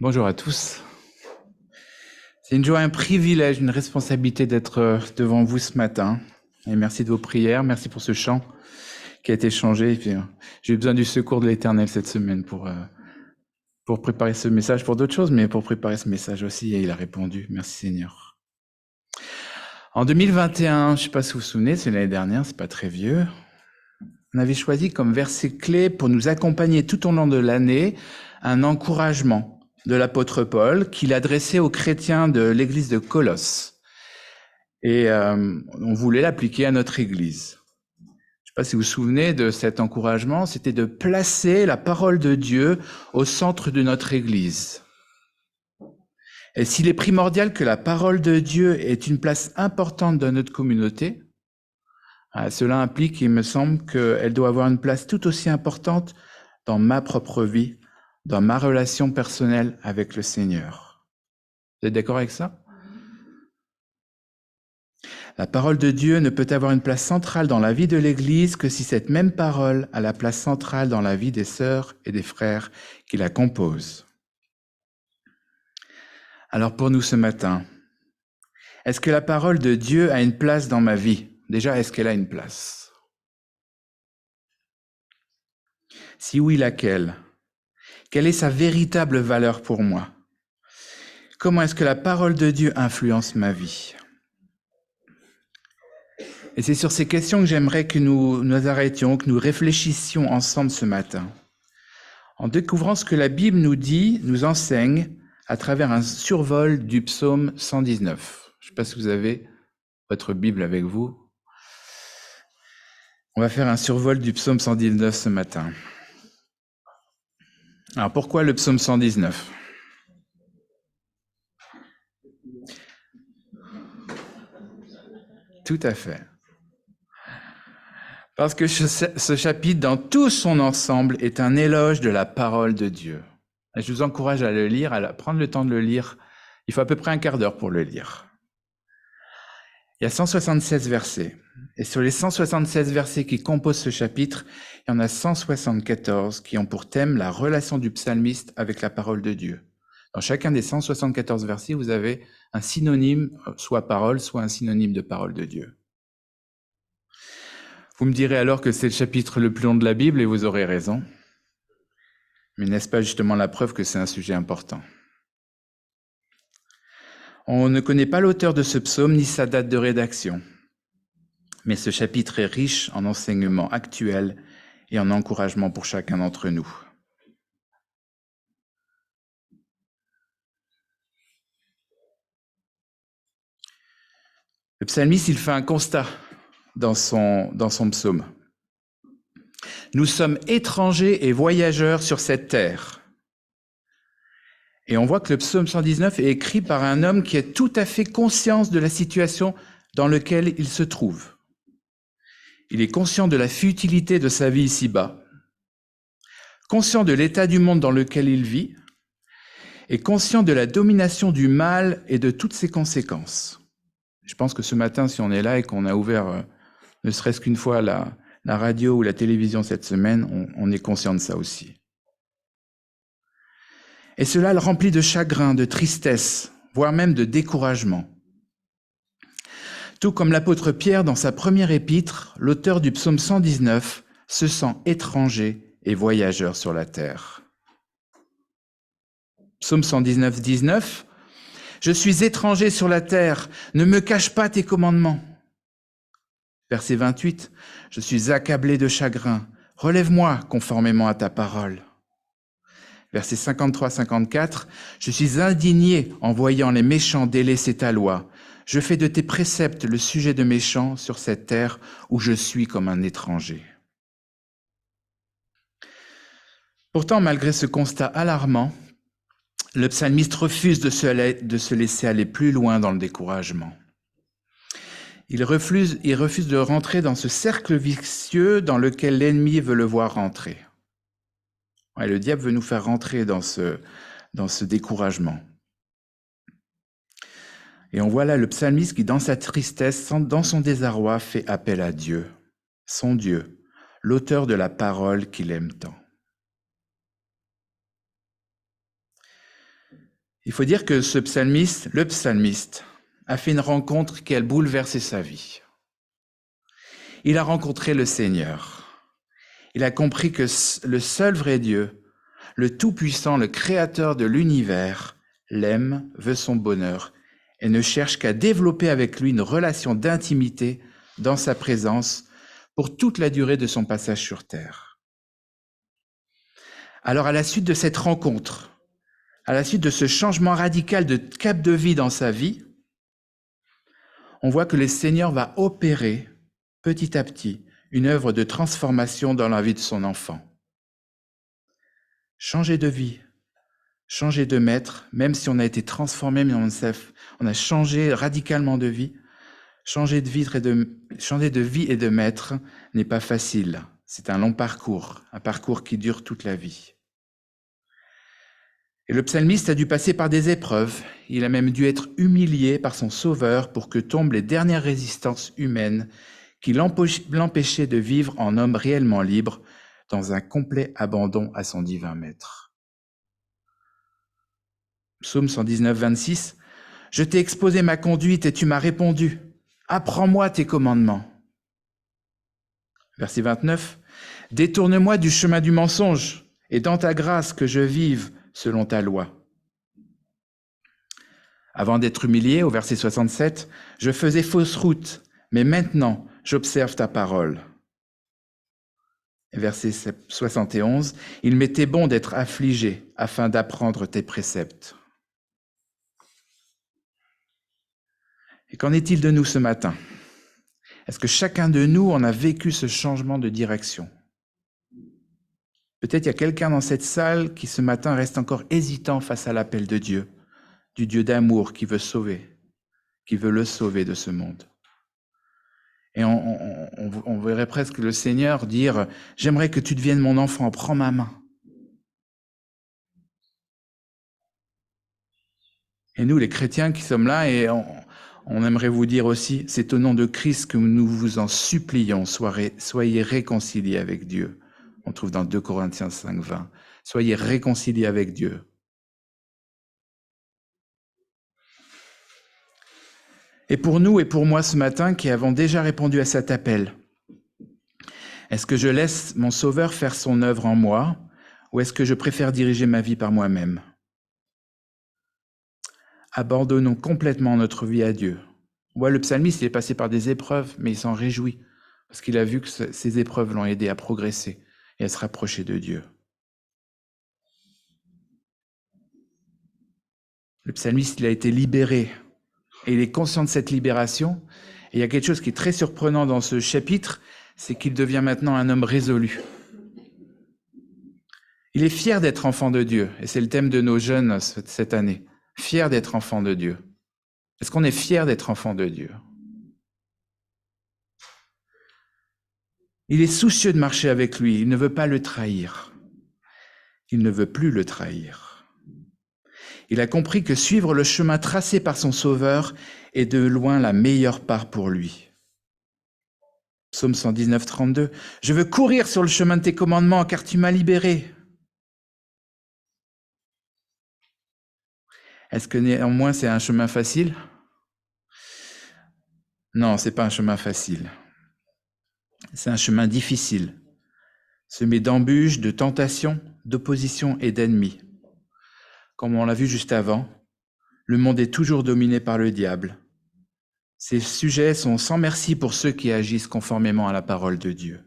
Bonjour à tous. C'est une joie, un privilège, une responsabilité d'être devant vous ce matin. Et merci de vos prières, merci pour ce chant qui a été changé. Et puis, j'ai eu besoin du secours de l'Éternel cette semaine pour préparer ce message, pour d'autres choses, mais pour préparer ce message aussi. Et il a répondu. Merci Seigneur. En 2021, je ne sais pas si vous vous souvenez, c'est l'année dernière, c'est pas très vieux. On avait choisi comme verset clé pour nous accompagner tout au long de l'année un encouragement de l'apôtre Paul qu'il adressait aux chrétiens de l'église de Colosse. Et on voulait l'appliquer à notre église. Je ne sais pas si vous vous souvenez de cet encouragement, c'était de placer la parole de Dieu au centre de notre église. Et s'il est primordial que la parole de Dieu ait une place importante dans notre communauté, cela implique, il me semble, qu'elle doit avoir une place tout aussi importante dans ma propre vie, dans ma relation personnelle avec le Seigneur. Vous êtes d'accord avec ça? La parole de Dieu ne peut avoir une place centrale dans la vie de l'Église que si cette même parole a la place centrale dans la vie des sœurs et des frères qui la composent. Alors pour nous ce matin, est-ce que la parole de Dieu a une place dans ma vie? Déjà, est-ce qu'elle a une place? Si oui, laquelle? Quelle est sa véritable valeur pour moi? Comment est-ce que la parole de Dieu influence ma vie? Et c'est sur ces questions que j'aimerais que nous arrêtions, que nous réfléchissions ensemble ce matin. En découvrant ce que la Bible nous dit, nous enseigne à travers un survol du psaume 119. Je ne sais pas si vous avez votre Bible avec vous. On va faire un survol du psaume 119 ce matin. Alors pourquoi le psaume 119? Tout à fait. Parce que ce chapitre, dans tout son ensemble, est un éloge de la parole de Dieu. Et je vous encourage à le lire, à prendre le temps de le lire. Il faut à peu près un quart d'heure pour le lire. Il y a 176 versets. Et sur les 176 versets qui composent ce chapitre, il y en a 174 qui ont pour thème la relation du psalmiste avec la parole de Dieu. Dans chacun des 174 versets, vous avez un synonyme, soit parole, soit un synonyme de parole de Dieu. Vous me direz alors que c'est le chapitre le plus long de la Bible et vous aurez raison. Mais n'est-ce pas justement la preuve que c'est un sujet important? On ne connaît pas l'auteur de ce psaume ni sa date de rédaction. Mais ce chapitre est riche en enseignements actuels et en encouragement pour chacun d'entre nous. Le psalmiste, il fait un constat dans son psaume. Nous sommes étrangers et voyageurs sur cette terre. Et on voit que le psaume 119 est écrit par un homme qui a tout à fait conscience de la situation dans laquelle il se trouve. Il est conscient de la futilité de sa vie ici-bas, conscient de l'état du monde dans lequel il vit, et conscient de la domination du mal et de toutes ses conséquences. Je pense que ce matin, si on est là et qu'on a ouvert ne serait-ce qu'une fois la radio ou la télévision cette semaine, on est conscient de ça aussi. Et cela le remplit de chagrin, de tristesse, voire même de découragement. Tout comme l'apôtre Pierre, dans sa première épître, l'auteur du psaume 119 se sent étranger et voyageur sur la terre. Psaume 119, 19, « Je suis étranger sur la terre, ne me cache pas tes commandements. » Verset 28, « Je suis accablé de chagrin, relève-moi conformément à ta parole. » Verset 53-54, « Je suis indigné en voyant les méchants délaisser ta loi. Je fais de tes préceptes le sujet de mes chants sur cette terre où je suis comme un étranger. » Pourtant, malgré ce constat alarmant, le psalmiste refuse de se laisser aller plus loin dans le découragement. Il refuse de rentrer dans ce cercle vicieux dans lequel l'ennemi veut le voir rentrer. Ouais, le diable veut nous faire rentrer dans ce découragement. Et on voit là le psalmiste qui, dans sa tristesse, dans son désarroi, fait appel à Dieu, son Dieu, l'auteur de la parole qu'il aime tant. Il faut dire que le psalmiste, a fait une rencontre qui a bouleversé sa vie. Il a rencontré le Seigneur. Il a compris que le seul vrai Dieu, le Tout-Puissant, le Créateur de l'univers, l'aime, veut son bonheur et ne cherche qu'à développer avec lui une relation d'intimité dans sa présence pour toute la durée de son passage sur terre. Alors, à la suite de cette rencontre, à la suite de ce changement radical de cap de vie dans sa vie, on voit que le Seigneur va opérer petit à petit une œuvre de transformation dans la vie de son enfant. Changer de vie, changer de maître, même si on a été transformé, mais on a changé radicalement de vie, changer de vie et de maître n'est pas facile. C'est un long parcours, un parcours qui dure toute la vie. Et le psalmiste a dû passer par des épreuves. Il a même dû être humilié par son Sauveur pour que tombent les dernières résistances humaines qui l'empêchaient de vivre en homme réellement libre dans un complet abandon à son divin maître. Psaume 119, 26. « Je t'ai exposé ma conduite et tu m'as répondu. Apprends-moi tes commandements. » Verset 29. « Détourne-moi du chemin du mensonge et dans ta grâce que je vive selon ta loi. » Avant d'être humilié, au verset 67, « Je faisais fausse route, mais maintenant j'observe ta parole. » Verset 71, « Il m'était bon d'être affligé afin d'apprendre tes préceptes. » Et qu'en est-il de nous ce matin? Est-ce que chacun de nous en a vécu ce changement de direction? Peut-être il y a quelqu'un dans cette salle qui ce matin reste encore hésitant face à l'appel de Dieu, du Dieu d'amour qui veut sauver, qui veut le sauver de ce monde. Et on verrait presque le Seigneur dire « J'aimerais que tu deviennes mon enfant, prends ma main. » Et nous, les chrétiens qui sommes là, et on aimerait vous dire aussi, c'est au nom de Christ que nous vous en supplions, soyez réconciliés avec Dieu. On trouve dans 2 Corinthiens 5, 20. Soyez réconciliés avec Dieu. Et pour nous et pour moi ce matin, qui avons déjà répondu à cet appel, est-ce que je laisse mon Sauveur faire son œuvre en moi, ou est-ce que je préfère diriger ma vie par moi-même? Abandonnons complètement notre vie à Dieu. Ouais, le psalmiste, il est passé par des épreuves, mais il s'en réjouit, parce qu'il a vu que ces épreuves l'ont aidé à progresser et à se rapprocher de Dieu. Le psalmiste, il a été libéré, et il est conscient de cette libération. Et il y a quelque chose qui est très surprenant dans ce chapitre, c'est qu'il devient maintenant un homme résolu. Il est fier d'être enfant de Dieu, et c'est le thème de nos jeunes cette année. Fier d'être enfant de Dieu. Est-ce qu'on est fier d'être enfant de Dieu? Il est soucieux de marcher avec lui, il ne veut pas le trahir. Il ne veut plus le trahir. Il a compris que suivre le chemin tracé par son Sauveur est de loin la meilleure part pour lui. Psaume 119, 32. « Je veux courir sur le chemin de tes commandements, car tu m'as libéré. » Est-ce que néanmoins c'est un chemin facile? Non, c'est pas un chemin facile. C'est un chemin difficile, semé d'embûches, de tentations, d'opposition et d'ennemis. Comme on l'a vu juste avant, le monde est toujours dominé par le diable. Ces sujets sont sans merci pour ceux qui agissent conformément à la parole de Dieu.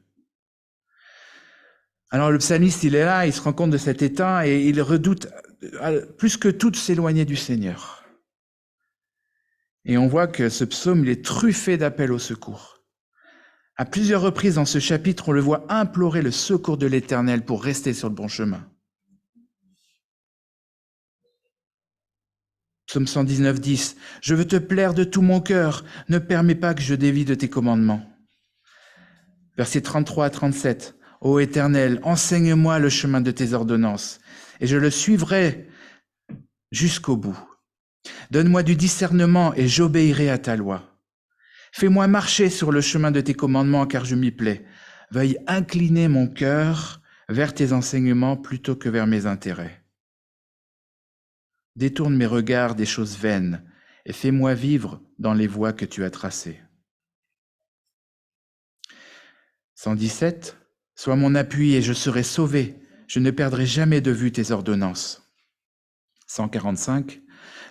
Alors le psalmiste, il est là, il se rend compte de cet état et il redoute plus que tout de s'éloigner du Seigneur. Et on voit que ce psaume, il est truffé d'appels au secours. À plusieurs reprises dans ce chapitre, on le voit implorer le secours de l'Éternel pour rester sur le bon chemin. Psaume 119, 10. « Je veux te plaire de tout mon cœur, ne permets pas que je dévie de tes commandements. » Versets 33 à 37. « Ô Éternel, enseigne-moi le chemin de tes ordonnances, et je le suivrai jusqu'au bout. Donne-moi du discernement, et j'obéirai à ta loi. Fais-moi marcher sur le chemin de tes commandements, car je m'y plais. Veuille incliner mon cœur vers tes enseignements plutôt que vers mes intérêts. » Détourne mes regards des choses vaines et fais-moi vivre dans les voies que tu as tracées. 117. Sois mon appui et je serai sauvé. Je ne perdrai jamais de vue tes ordonnances. 145.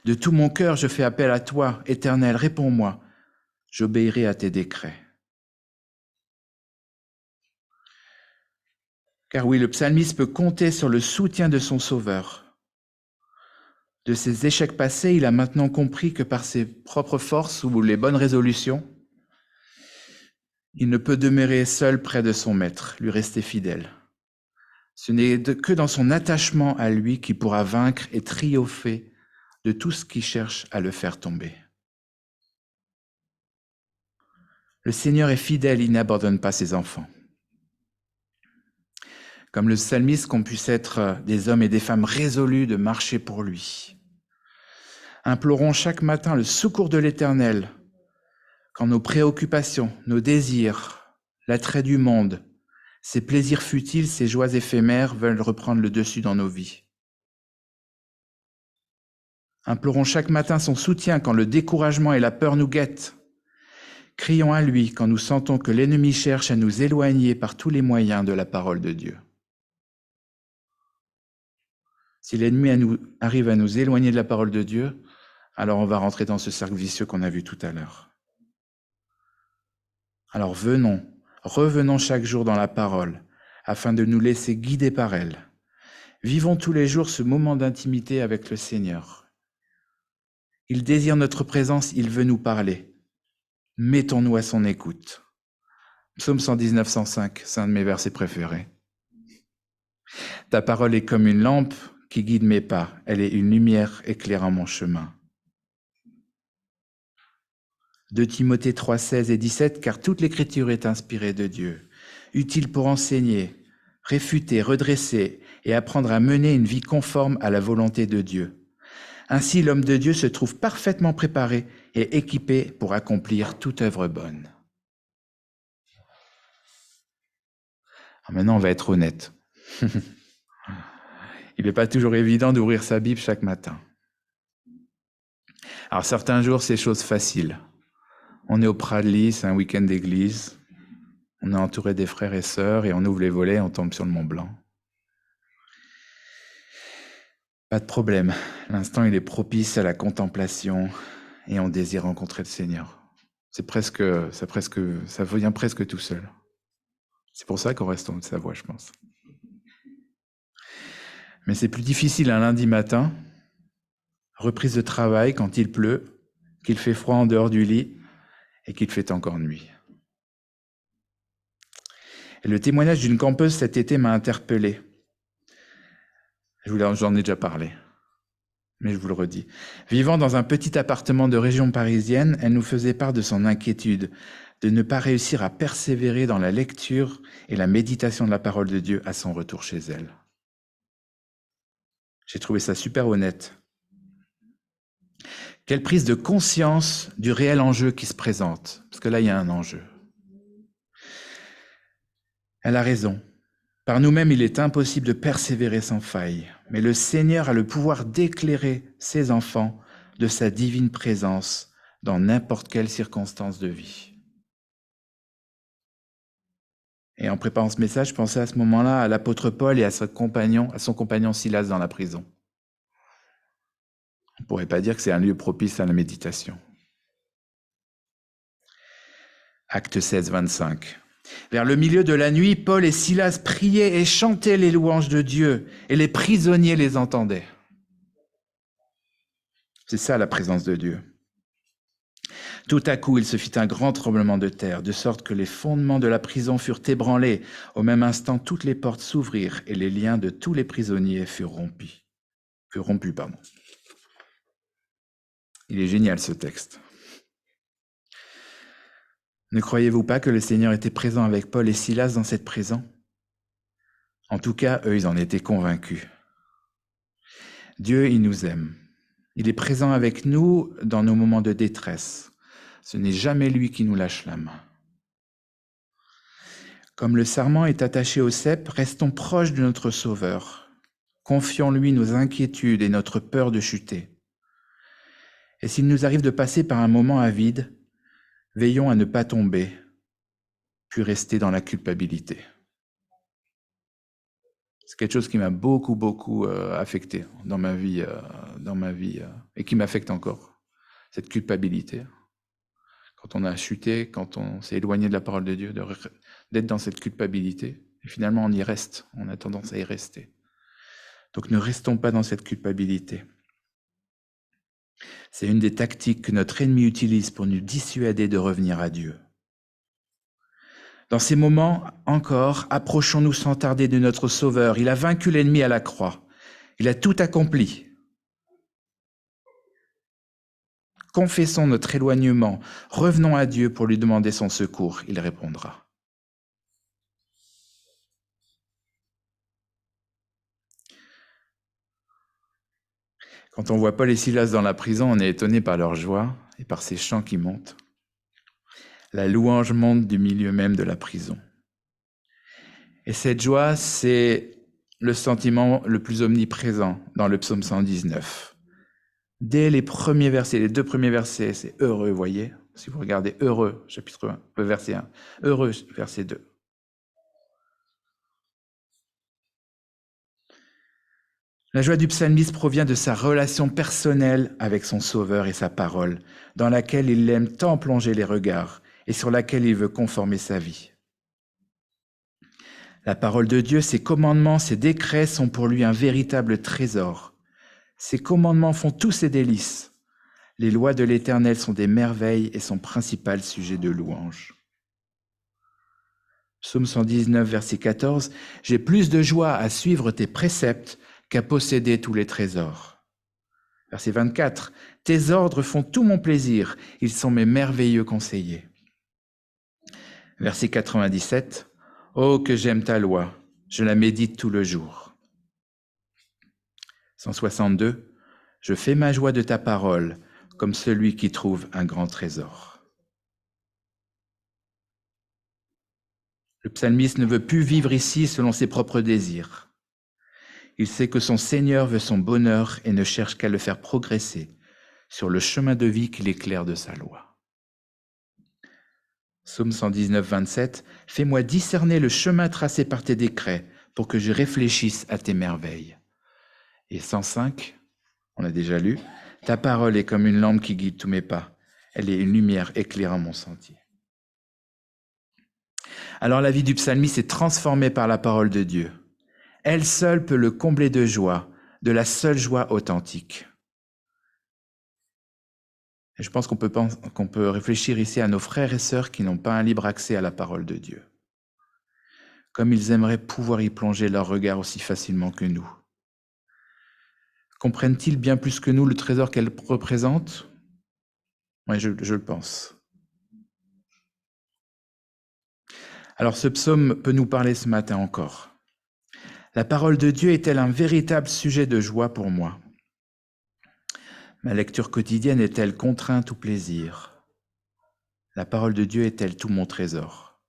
De tout mon cœur, je fais appel à toi, Éternel, réponds-moi. J'obéirai à tes décrets. Car oui, le psalmiste peut compter sur le soutien de son Sauveur. De ses échecs passés, il a maintenant compris que par ses propres forces ou les bonnes résolutions, il ne peut demeurer seul près de son Maître, lui rester fidèle. Ce n'est que dans son attachement à lui qu'il pourra vaincre et triompher de tout ce qui cherche à le faire tomber. Le Seigneur est fidèle, il n'abandonne pas ses enfants. Comme le psalmiste, qu'on puisse être des hommes et des femmes résolus de marcher pour lui. Implorons chaque matin le secours de l'Éternel quand nos préoccupations, nos désirs, l'attrait du monde, ces plaisirs futiles, ces joies éphémères veulent reprendre le dessus dans nos vies. Implorons chaque matin son soutien quand le découragement et la peur nous guettent. Crions à lui quand nous sentons que l'ennemi cherche à nous éloigner par tous les moyens de la parole de Dieu. Si l'ennemi arrive à nous éloigner de la parole de Dieu, alors on va rentrer dans ce cercle vicieux qu'on a vu tout à l'heure. Alors revenons chaque jour dans la parole, afin de nous laisser guider par elle. Vivons tous les jours ce moment d'intimité avec le Seigneur. Il désire notre présence, il veut nous parler. Mettons-nous à son écoute. Psaume 119, 105, c'est un de mes versets préférés. Ta parole est comme une lampe qui guide mes pas, elle est une lumière éclairant mon chemin. 2 Timothée 3, 16 et 17, car toute l'écriture est inspirée de Dieu, utile pour enseigner, réfuter, redresser et apprendre à mener une vie conforme à la volonté de Dieu. Ainsi, l'homme de Dieu se trouve parfaitement préparé et équipé pour accomplir toute œuvre bonne. Alors maintenant, on va être honnête. Il n'est pas toujours évident d'ouvrir sa Bible chaque matin. Alors certains jours, c'est chose facile. On est au Pradly, c'est un week-end d'église. On est entouré des frères et sœurs et on ouvre les volets, on tombe sur le Mont Blanc. Pas de problème. L'instant, il est propice à la contemplation et on désire rencontrer le Seigneur. Ça vient presque tout seul. C'est pour ça qu'on reste en haut de sa voix, je pense. Mais c'est plus difficile un lundi matin, reprise de travail quand il pleut, qu'il fait froid en dehors du lit et qu'il fait encore nuit. Et le témoignage d'une campeuse cet été m'a interpellé. J'en ai déjà parlé, mais je vous le redis. Vivant dans un petit appartement de région parisienne, elle nous faisait part de son inquiétude de ne pas réussir à persévérer dans la lecture et la méditation de la parole de Dieu à son retour chez elle. J'ai trouvé ça super honnête. Quelle prise de conscience du réel enjeu qui se présente, parce que là, il y a un enjeu. Elle a raison. Par nous-mêmes, il est impossible de persévérer sans faille, mais le Seigneur a le pouvoir d'éclairer ses enfants de sa divine présence dans n'importe quelle circonstance de vie. Et en préparant ce message, je pensais à ce moment-là à l'apôtre Paul et à son compagnon Silas dans la prison. On ne pourrait pas dire que c'est un lieu propice à la méditation. Acte 16, 25. Vers le milieu de la nuit, Paul et Silas priaient et chantaient les louanges de Dieu, et les prisonniers les entendaient. C'est ça la présence de Dieu. Tout à coup, il se fit un grand tremblement de terre, de sorte que les fondements de la prison furent ébranlés. Au même instant, toutes les portes s'ouvrirent et les liens de tous les prisonniers furent rompus. Il est génial ce texte. Ne croyez-vous pas que le Seigneur était présent avec Paul et Silas dans cette prison? En tout cas, eux, ils en étaient convaincus. Dieu, il nous aime. Il est présent avec nous dans nos moments de détresse. Ce n'est jamais lui qui nous lâche la main. Comme le sarment est attaché au cep, restons proches de notre Sauveur. Confions-lui nos inquiétudes et notre peur de chuter. Et s'il nous arrive de passer par un moment avide, veillons à ne pas tomber, puis rester dans la culpabilité. C'est quelque chose qui m'a beaucoup affecté dans ma vie, et qui m'affecte encore, cette culpabilité. Quand on a chuté, quand on s'est éloigné de la parole de Dieu, d'être dans cette culpabilité, et finalement on y reste, on a tendance à y rester. Donc ne restons pas dans cette culpabilité. C'est une des tactiques que notre ennemi utilise pour nous dissuader de revenir à Dieu. Dans ces moments encore, approchons-nous sans tarder de notre Sauveur. Il a vaincu l'ennemi à la croix. Il a tout accompli. Confessons notre éloignement. Revenons à Dieu pour lui demander son secours. Il répondra. Quand on voit Paul et Silas dans la prison, on est étonné par leur joie et par ces chants qui montent. La louange monte du milieu même de la prison. Et cette joie, c'est le sentiment le plus omniprésent dans le psaume 119. Dès les premiers versets, les 2 premiers versets, c'est heureux, vous voyez. Si vous regardez heureux, chapitre 1, verset 1, heureux, verset 2. La joie du psalmiste provient de sa relation personnelle avec son Sauveur et sa parole, dans laquelle il aime tant plonger les regards et sur laquelle il veut conformer sa vie. La parole de Dieu, ses commandements, ses décrets sont pour lui un véritable trésor. Ses commandements font tous ses délices. Les lois de l'Éternel sont des merveilles et son principal sujet de louange. Psaume 119, verset 14, « J'ai plus de joie à suivre tes préceptes qu'à posséder tous les trésors. » Verset 24, « Tes ordres font tout mon plaisir, ils sont mes merveilleux conseillers. » Verset 97, « Oh, que j'aime ta loi, je la médite tout le jour. » 162, « Je fais ma joie de ta parole, comme celui qui trouve un grand trésor. » Le psalmiste ne veut plus vivre ici selon ses propres désirs. Il sait que son Seigneur veut son bonheur et ne cherche qu'à le faire progresser sur le chemin de vie qu'il éclaire de sa loi. Psaume 119, 27, « Fais-moi discerner le chemin tracé par tes décrets pour que je réfléchisse à tes merveilles. » Et 105, on a déjà lu, « Ta parole est comme une lampe qui guide tous mes pas. Elle est une lumière éclairant mon sentier. » Alors la vie du psalmiste est transformée par la parole de Dieu. Elle seule peut le combler de joie, de la seule joie authentique. Et je pense qu'on peut réfléchir ici à nos frères et sœurs qui n'ont pas un libre accès à la parole de Dieu. Comme ils aimeraient pouvoir y plonger leur regard aussi facilement que nous. Comprennent-ils bien plus que nous le trésor qu'elle représente? Oui, je le pense. Alors ce psaume peut nous parler ce matin encore. La parole de Dieu est-elle un véritable sujet de joie pour moi? Ma lecture quotidienne est-elle contrainte ou plaisir? La parole de Dieu est-elle tout mon trésor?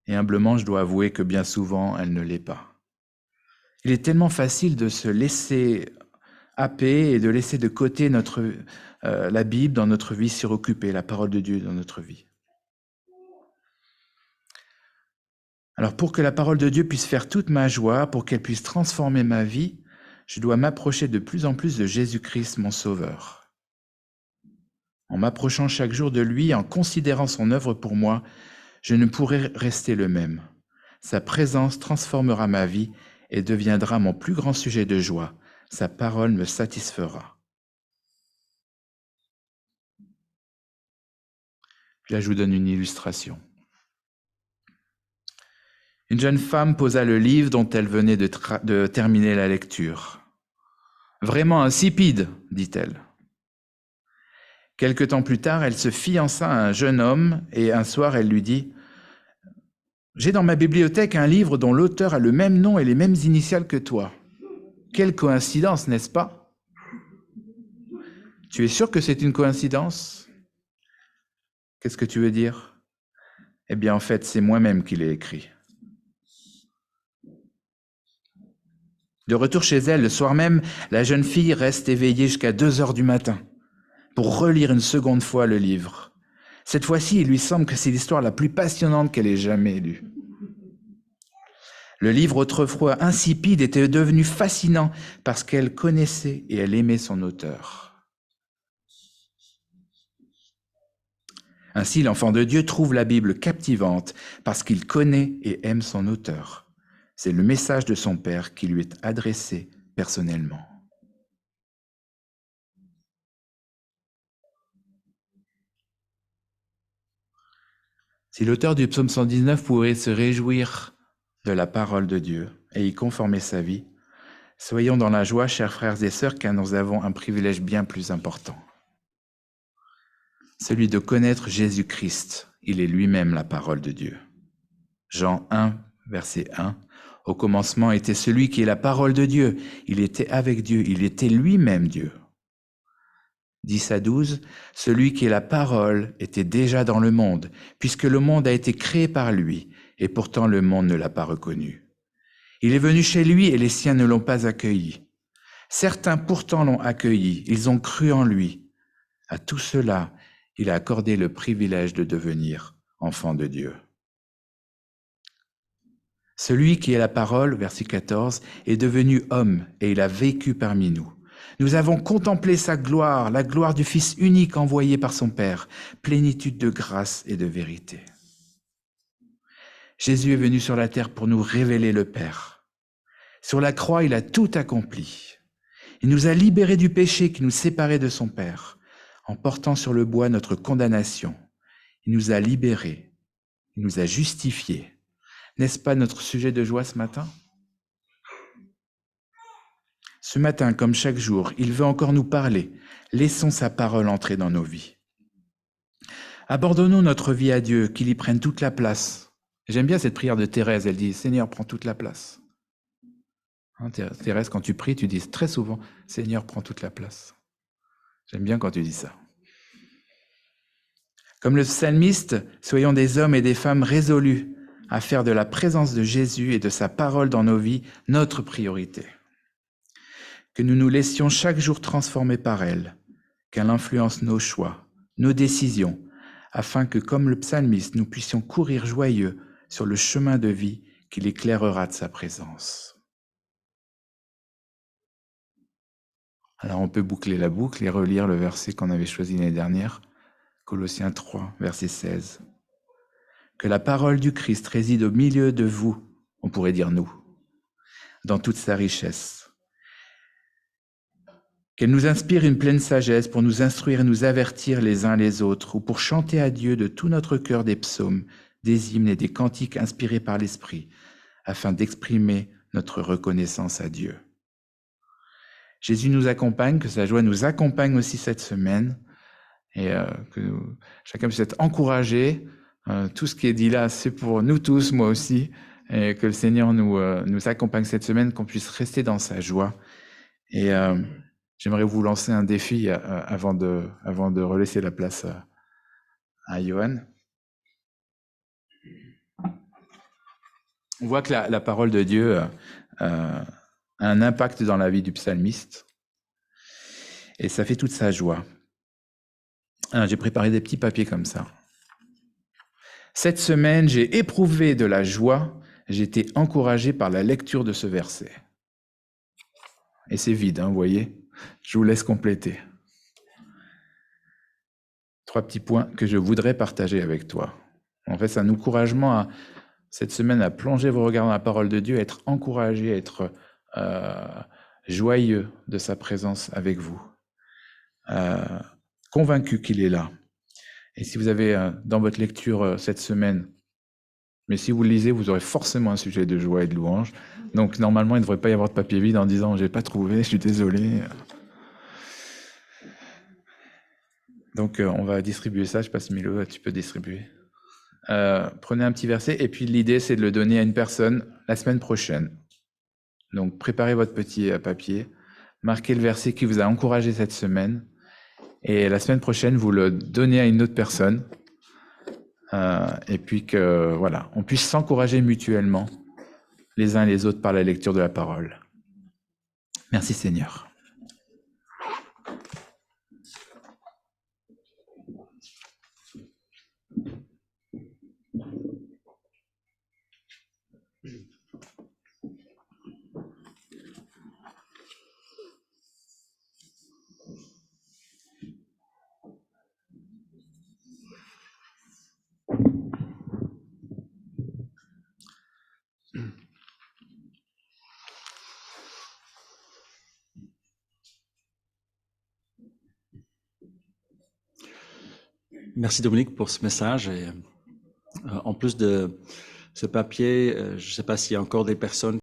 Et humblement, je dois avouer que bien souvent, elle ne l'est pas. Il est tellement facile de se laisser happer et de laisser de côté la Bible dans notre vie, suroccupée, la parole de Dieu dans notre vie. Alors pour que la parole de Dieu puisse faire toute ma joie, pour qu'elle puisse transformer ma vie, je dois m'approcher de plus en plus de Jésus-Christ, mon Sauveur. En m'approchant chaque jour de lui, en considérant son œuvre pour moi, je ne pourrai rester le même. Sa présence transformera ma vie et deviendra mon plus grand sujet de joie. Sa parole me satisfera. Puis là, je vous donne une illustration. Une jeune femme posa le livre dont elle venait de terminer la lecture. « Vraiment insipide, dit-elle. » Quelque temps plus tard, elle se fiança à un jeune homme et un soir, elle lui dit « J'ai dans ma bibliothèque un livre dont l'auteur a le même nom et les mêmes initiales que toi. Quelle coïncidence, n'est-ce pas? Tu es sûr que c'est une coïncidence? Qu'est-ce que tu veux dire? Eh bien, en fait, c'est moi-même qui l'ai écrit. » De retour chez elle, le soir même, la jeune fille reste éveillée jusqu'à 2 heures du matin pour relire une seconde fois le livre. Cette fois-ci, il lui semble que c'est l'histoire la plus passionnante qu'elle ait jamais lue. Le livre, autrefois insipide, était devenu fascinant parce qu'elle connaissait et elle aimait son auteur. Ainsi, l'enfant de Dieu trouve la Bible captivante parce qu'il connaît et aime son auteur. C'est le message de son Père qui lui est adressé personnellement. Si l'auteur du psaume 119 pourrait se réjouir de la parole de Dieu et y conformer sa vie, soyons dans la joie, chers frères et sœurs, car nous avons un privilège bien plus important. Celui de connaître Jésus-Christ. Il est lui-même la parole de Dieu. Jean 1, verset 1. Au commencement était celui qui est la parole de Dieu. Il était avec Dieu. Il était lui-même Dieu. 10 à 12. Celui qui est la parole était déjà dans le monde, puisque le monde a été créé par lui, et pourtant le monde ne l'a pas reconnu. Il est venu chez lui et les siens ne l'ont pas accueilli. Certains pourtant l'ont accueilli. Ils ont cru en lui. À tout cela, il a accordé le privilège de devenir enfant de Dieu. Celui qui est la parole, verset 14, est devenu homme et il a vécu parmi nous. Nous avons contemplé sa gloire, la gloire du Fils unique envoyé par son Père, plénitude de grâce et de vérité. Jésus est venu sur la terre pour nous révéler le Père. Sur la croix, il a tout accompli. Il nous a libérés du péché qui nous séparait de son Père, en portant sur le bois notre condamnation. Il nous a libérés, il nous a justifiés. N'est-ce pas notre sujet de joie ce matin? Ce matin, comme chaque jour, il veut encore nous parler. Laissons sa parole entrer dans nos vies. Abandonnons notre vie à Dieu, qu'il y prenne toute la place. J'aime bien cette prière de Thérèse, elle dit « Seigneur, prends toute la place ». Hein, Thérèse, quand tu pries, tu dis très souvent « Seigneur, prends toute la place ». J'aime bien quand tu dis ça. Comme le psalmiste, soyons des hommes et des femmes résolus à faire de la présence de Jésus et de sa parole dans nos vies notre priorité. Que nous nous laissions chaque jour transformer par elle, qu'elle influence nos choix, nos décisions, afin que, comme le psalmiste, nous puissions courir joyeux sur le chemin de vie qui l'éclairera de sa présence. Alors on peut boucler la boucle et relire le verset qu'on avait choisi l'année dernière, Colossiens 3, verset 16. Que la parole du Christ réside au milieu de vous, on pourrait dire nous, dans toute sa richesse. Qu'elle nous inspire une pleine sagesse pour nous instruire et nous avertir les uns les autres, ou pour chanter à Dieu de tout notre cœur des psaumes, des hymnes et des cantiques inspirés par l'Esprit, afin d'exprimer notre reconnaissance à Dieu. Jésus nous accompagne, que sa joie nous accompagne aussi cette semaine, et que chacun puisse être encouragé. Tout ce qui est dit là, c'est pour nous tous, moi aussi, et que le Seigneur nous accompagne cette semaine, qu'on puisse rester dans sa joie. Et j'aimerais vous lancer un défi avant de relaisser la place à Johan. On voit que la parole de Dieu a un impact dans la vie du psalmiste, et ça fait toute sa joie. J'ai préparé des petits papiers comme ça. Cette semaine, j'ai éprouvé de la joie, j'ai été encouragé par la lecture de ce verset. Et c'est vide, hein, vous voyez? Je vous laisse compléter. 3 petits points que je voudrais partager avec toi. En fait, c'est un encouragement cette semaine à plonger vos regards dans la parole de Dieu, à être encouragé, à être joyeux de sa présence avec vous, convaincu qu'il est là. Et si vous avez dans votre lecture cette semaine, mais si vous le lisez, vous aurez forcément un sujet de joie et de louange. Donc normalement, il ne devrait pas y avoir de papier vide en disant « j'ai pas trouvé, je suis désolé ». Donc on va distribuer ça, je passe Milo, tu peux distribuer. Prenez un petit verset, et puis l'idée c'est de le donner à une personne la semaine prochaine. Donc préparez votre petit papier, marquez le verset qui vous a encouragé cette semaine, et la semaine prochaine, vous le donnez à une autre personne, et puis que voilà, on puisse s'encourager mutuellement les uns les autres par la lecture de la parole. Merci Seigneur. Merci Dominique pour ce message. Et, en plus de ce papier, je ne sais pas s'il y a encore des personnes